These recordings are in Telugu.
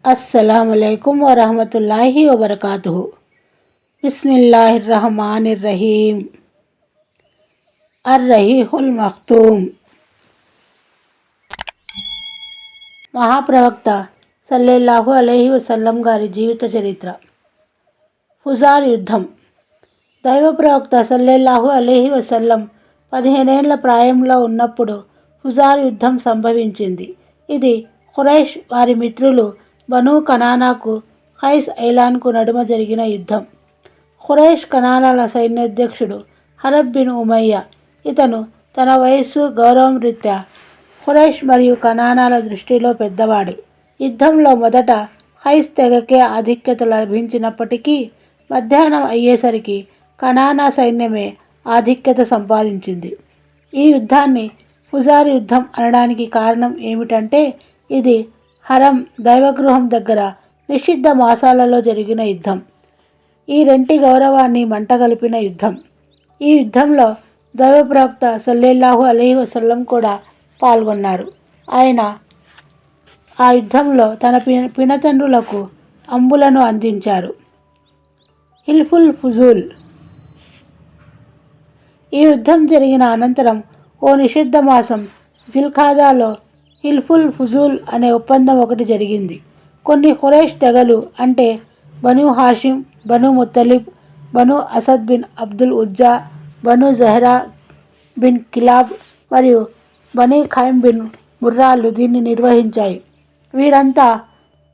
अस्सलामुअलैकुम वरहमतुल्लाहि वबरकातुहु। बिस्मिल्लाहिर्रहमानिर्रहीम। अर्रहीहुल मख्तूम। మహాప్రవక్త సల్లెల్లాహు అలైహి వసల్లం గారి జీవిత చరిత్ర. ఫుజార్ యుద్ధం. దైవ ప్రవక్త సల్లెల్లాహు అలైహి వసల్లం 15 ఏళ్ల ప్రాయంలో ఉన్నప్పుడు ఫుజార్ యుద్ధం సంభవించింది. ఇది ఖురైష్ వారి మిత్రులు బనూ కనానాకు ఖైస్ ఐలాన్కు నడుమ జరిగిన యుద్ధం. ఖురైష్ కనానాల సైన్యాధ్యక్షుడు హరబ్ బిన్ ఉమయ్య. ఇతను తన వయస్సు, గౌరవం రీత్యా ఖురైష్ మరియు కనానాల దృష్టిలో పెద్దవాడు. యుద్ధంలో మొదట ఖైస్ తెగకే ఆధిక్యత లభించినప్పటికీ మధ్యాహ్నం అయ్యేసరికి కనానా సైన్యమే ఆధిక్యత సంపాదించింది. ఈ యుద్ధాన్ని ఫుజార్ యుద్ధం అనడానికి కారణం ఏమిటంటే ఇది హరం దైవగృహం దగ్గర నిషిద్ధ మాసాలలో జరిగిన యుద్ధం. ఈ రెంటి గౌరవాన్ని మంటగలిపిన యుద్ధం. ఈ యుద్ధంలో దైవ ప్రవక్త సల్లెల్లాహు అలైహి వసల్లం కూడా పాల్గొన్నారు. ఆయన ఆ యుద్ధంలో తన పినతండ్రులకు అంబులను అందించారు. హిల్ఫుల్ ఫుజూల్. ఈ యుద్ధం జరిగిన అనంతరం ఓ నిషిద్ధ మాసం జిల్ఖాదాలో హిల్ఫుల్ ఫుజూల్ అనే ఒప్పందం ఒకటి జరిగింది. కొన్ని ఖురైష్ తెగలు అంటే Banu Hashim, Banu Muttalib, Banu Asad bin Abdul Uzza, Banu Zuhra bin Kilab మరియు బనీ ఖైమ్ బిన్ ముర్రాలు దీన్ని నిర్వహించాయి. వీరంతా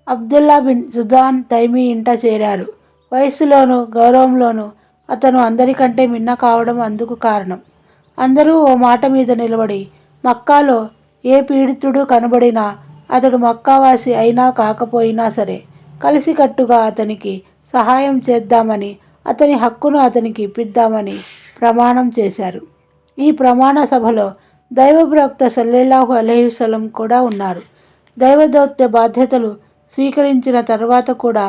అబ్దుల్లా బిన్ జుదాన్ తైమీ ఇంట చేరారు. వయస్సులోనూ గౌరవంలోనూ అతను అందరికంటే మిన్న కావడం అందుకు కారణం. అందరూ ఓ మాట మీద నిలబడి మక్కాలో ఏ పీడితుడు కనబడినా అతడు మక్కావాసి అయినా కాకపోయినా సరే కలిసికట్టుగా అతనికి సహాయం చేద్దామని, అతని హక్కును అతనికి ఇప్పిద్దామని ప్రమాణం చేశారు. ఈ ప్రమాణ సభలో దైవ ప్రవక్త సల్లెల్లాహు అలైహి వసల్లం కూడా ఉన్నారు. దైవ దౌత్య బాధ్యతలు స్వీకరించిన తర్వాత కూడా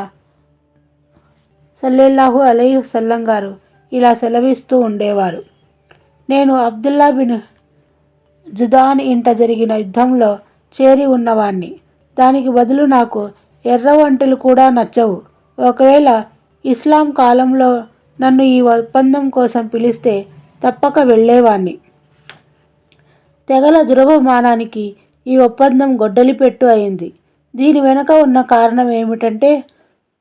సల్లెల్లాహు అలైహి వసల్లం గారు ఇలా సెలవిస్తూ ఉండేవారు: నేను అబ్దుల్లా బిన్ జుదాన్ ఇంట జరిగిన యుద్ధంలో చేరి ఉన్నవాణ్ణి. దానికి బదులు నాకు ఎర్ర వంటలు కూడా నచ్చవు. ఒకవేళ ఇస్లాం కాలంలో నన్ను ఈ ఒప్పందం కోసం పిలిస్తే తప్పక వెళ్ళేవాణ్ణి. తెగల దురవమానానికి ఈ ఒప్పందం గొడ్డలిపెట్టు అయింది. దీని వెనుక ఉన్న కారణం ఏమిటంటే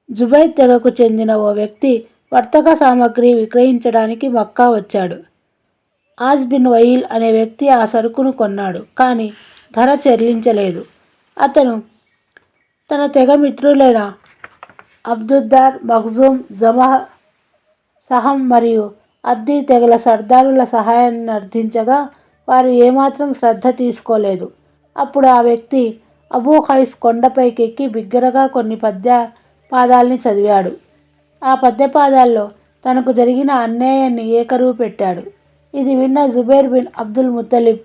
జుబైర్ తెగకు చెందిన ఓ వ్యక్తి వర్తక సామగ్రి విక్రయించడానికి మక్కా వచ్చాడు. ఆజ్ బిన్ వయీల్ అనే వ్యక్తి ఆ సరుకును కొన్నాడు, కానీ ధర చెల్లించలేదు. అతను తన తెగ మిత్రులైన అబ్దుద్దార్, మఖ్జూమ్, జమహ్, సహం మరియు అద్దీ తెగల సర్దారుల సహాయాన్ని అర్థించగా వారు ఏమాత్రం శ్రద్ధ తీసుకోలేదు. అప్పుడు ఆ వ్యక్తి అబూ ఖైస్ కొండపైకెక్కి బిగ్గరగా కొన్ని పద్యపాదాల్ని చదివాడు. ఆ పద్యపాదాల్లో తనకు జరిగిన అన్యాయాన్ని ఏకరువు పెట్టాడు. ఇది విన్న జుబైర్ బిన్ అబ్దుల్ ముత్తలిబ్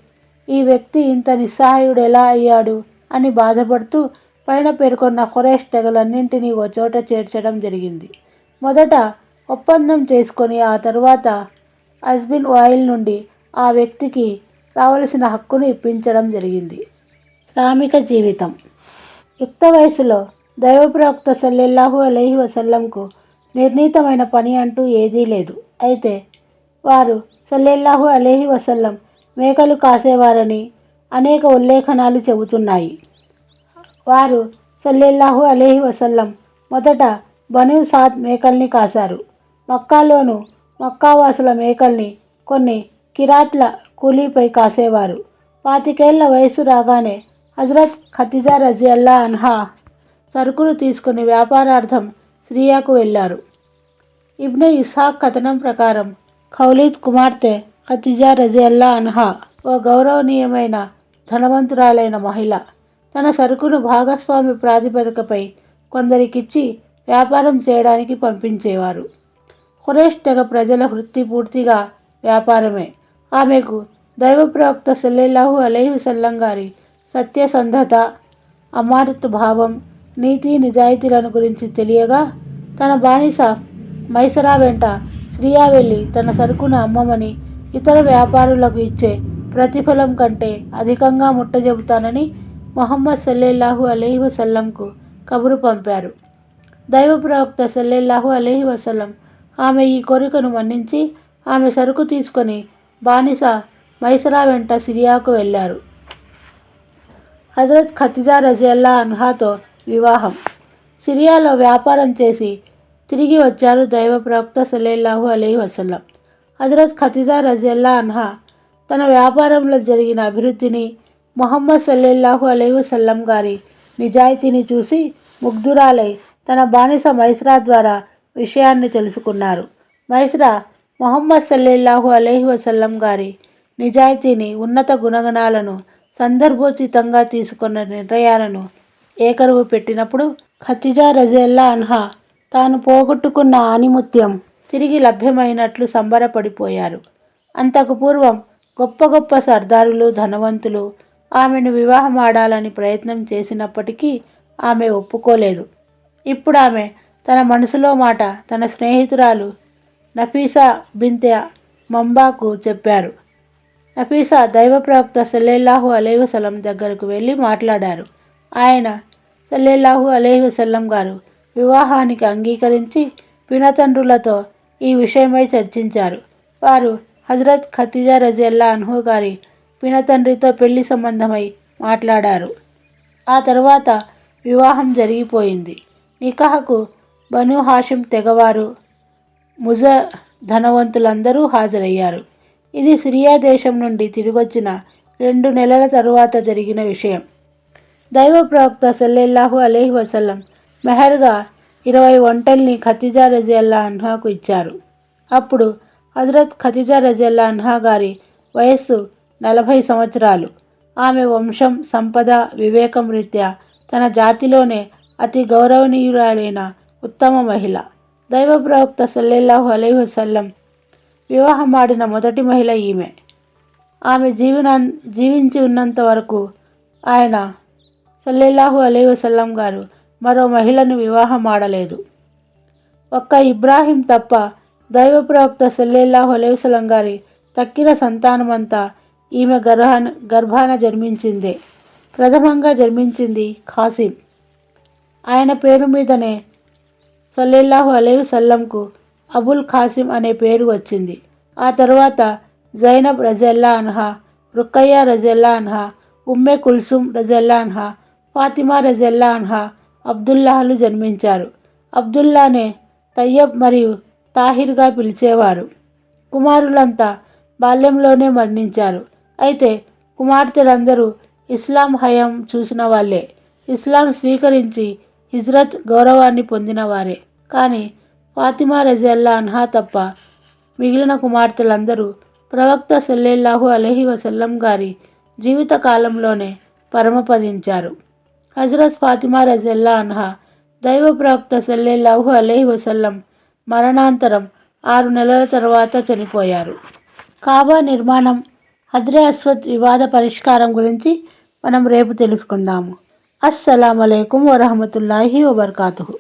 ఈ వ్యక్తి ఇంత నిస్సహాయుడు ఎలా అయ్యాడు అని బాధపడుతూ పైన పేర్కొన్న ఖురైష్ తెగలన్నింటినీ ఓ చోట చేర్చడం జరిగింది. మొదట ఒప్పందం చేసుకొని ఆ తరువాత అజ్బిన్ వాయిల్ నుండి ఆ వ్యక్తికి రావలసిన హక్కును ఇప్పించడం జరిగింది. శ్రామిక జీవితం. యుక్త వయసులో దైవ ప్రవక్త సల్లెల్లాహు అలైహి వసల్లంకు నిర్ణీతమైన పని అంటూ ఏదీ లేదు. అయితే వారు సల్లెల్లాహు అలైహి వసల్లం మేకలు కాసేవారని అనేక ఉల్లేఖనాలు చెబుతున్నాయి. వారు సల్లెల్లాహు అలైహి వసల్లం మొదట బనూ సాద్ మేకల్ని కాశారు. మక్కాలోను మక్కావాసుల మేకల్ని కొన్ని కిరాత్ల కూలీపై కాసేవారు. 25 ఏళ్ల వయసు రాగానే హజరత్ ఖదీజా రజియల్లా అన్హా సరుకులు తీసుకుని వ్యాపారార్థం సిరియాకు వెళ్ళారు. ఇబ్నె ఇస్హాక్ కథనం ప్రకారం ఖౌలీద్ కుమార్తె ఖదీజా రజియల్లా అన్హా ఓ గౌరవనీయమైన ధనవంతురాలైన మహిళ. తన సరుకును భాగస్వామి ప్రాతిపదికపై కొందరికిచ్చి వ్యాపారం చేయడానికి పంపించేవారు. ఖురైష్ తెగ ప్రజల వృత్తి పూర్తిగా వ్యాపారమే. ఆమెకు దైవ ప్రవక్త సల్లెల్లాహు అలైహి వసల్లం గారి సత్యసంధత, అమానతు భావం, నీతి నిజాయితీలను గురించి తెలియగా తన బానిస మైసరా వెంట సిరియా వెళ్ళి తన సరుకును అమ్మమని, ఇతర వ్యాపారులకు ఇచ్చే ప్రతిఫలం కంటే అధికంగా ముట్టజెబుతానని ముహమ్మద్ సల్లెల్లాహు అలైహి వసల్లంకు కబురు పంపారు. దైవ ప్రవక్త సల్లల్లాహు అలైహి వసల్లం ఆమె ఈ కోరికను మన్నించి ఆమె సరుకు తీసుకొని బానిస మైసరా వెంట సిరియాకు వెళ్ళారు. హజరత్ ఖతిజా రజియల్లా అన్హాతో వివాహం. సిరియాలో వ్యాపారం చేసి తిరిగి వచ్చారు దైవ ప్రవక్త సల్లల్లాహు అలైహి వసల్లం. హజరత్ ఖతిజా రజియల్లా అన్హా తన వ్యాపారంలో జరిగిన అభివృద్ధిని, ముహమ్మద్ సల్లల్లాహు అలైహి వసల్లం గారి నిజాయితీని చూసి ముగ్ధురాలై తన బానిస మైసరా ద్వారా విషయాన్ని తెలుసుకున్నారు. మైసరా ముహమ్మద్ సల్లల్లాహు అలైహి వసల్లం గారి నిజాయితీని, ఉన్నత గుణగణాలను, సందర్భోచితంగా తీసుకున్న నిర్ణయాలను ఏకరువు పెట్టినప్పుడు ఖతిజా రజియల్లా అన్హా తాను పోగొట్టుకున్న ఆణిముత్యం తిరిగి లభ్యమైనట్లు సంబరపడిపోయారు. అంతకు పూర్వం గొప్ప గొప్ప సర్దారులు, ధనవంతులు ఆమెను వివాహమాడాలని ప్రయత్నం చేసినప్పటికీ ఆమె ఒప్పుకోలేదు. ఇప్పుడు ఆమె తన మనసులో మాట తన స్నేహితురాలు నఫీసా బింతె మంబాకు చెప్పారు. నఫీసా దైవ ప్రవక్త సల్లల్లాహు అలైహి వసల్లం దగ్గరకు వెళ్ళి మాట్లాడారు. ఆయన సల్లల్లాహు అలైహి వసల్లం గారు వివాహానికి అంగీకరించి పినతండ్రులతో ఈ విషయమై చర్చించారు. వారు హజరత్ ఖతిజా రజియల్లా అన్హు గారి పినతండ్రితో పెళ్లి సంబంధమై మాట్లాడారు. ఆ తర్వాత వివాహం జరిగిపోయింది. నికాహకు బను హాషిం తెగవారు, ముజ ధనవంతులందరూ హాజరయ్యారు. ఇది సిరియా దేశం నుండి తిరిగొచ్చిన 2 నెలల తరువాత జరిగిన విషయం. దైవ ప్రవక్త సల్లల్లాహు అలైహి వసల్లం మెహర్గా 20 ఒంటెల్ని ఖతిజా రజియల్లా అన్హాకు ఇచ్చారు. అప్పుడు హజరత్ ఖతిజా రజియల్లా అన్హా గారి వయస్సు 40 సంవత్సరాలు. ఆమె వంశం, సంపద, వివేకం రీత్యా తన జాతిలోనే అతి గౌరవనీయురాలైన ఉత్తమ మహిళ. దైవ ప్రవక్త సల్లల్లాహు అలైహి వసల్లం వివాహమాడిన మొదటి మహిళ ఈమె. ఆమె జీవించి ఉన్నంత వరకు ఆయన సల్లల్లాహు అలైహి వసల్లం గారు మరో మహిళను వివాహమాడలేదు. ఒక్క ఇబ్రాహీం తప్ప దైవ ప్రవక్త సల్లల్లాహు అలైహి వసల్లం గారి తక్కిన సంతానమంతా ఈమె గర్భాన జన్మించిందే. ప్రథమంగా జన్మించింది ఖాసిం. ఆయన పేరు మీదనే సల్లల్లాహు అలైహి వసల్లంకు అబుల్ ఖాసిం అనే పేరు వచ్చింది. ఆ తరువాత జైనబ్ రజియల్లా అన్హా, రుక్కయ్య రజియల్లా అన్హా, ఉమ్మె కుల్సుమ్ రజియల్లా అన్హా, ఫాతిమా రజియల్లా అన్హా, అబ్దుల్లాహలు జన్మించారు. అబ్దుల్లానే తయ్యబ్ మరియు తాహిర్గా పిలిచేవారు. కుమారులంతా బాల్యంలోనే మరణించారు. అయితే కుమార్తెలందరూ ఇస్లాం హయం చూసిన వాళ్ళే, ఇస్లాం స్వీకరించి హిజ్రత్ గౌరవాన్ని పొందినవారే. కానీ ఫాతిమా రజియల్లా అన్హా తప్ప మిగిలిన కుమార్తెలందరూ ప్రవక్త సల్లల్లాహు అలైహి వసల్లం గారి జీవిత కాలంలోనే పరమపదించారు. హజరత్ ఫాతిమా రజియల్లా అన్హా దైవ ప్రవక్త సల్లల్లాహు అలైహి వసల్లం మరణాంతరం 6 నెలల తర్వాత చనిపోయారు. కాబా నిర్మాణం, హజ్రే అస్వద్ వివాద పరిష్కారం గురించి మనం రేపు తెలుసుకుందాము. అస్సలాము అలైకుం వరహమతుల్లాహి వబర్కాతుహు.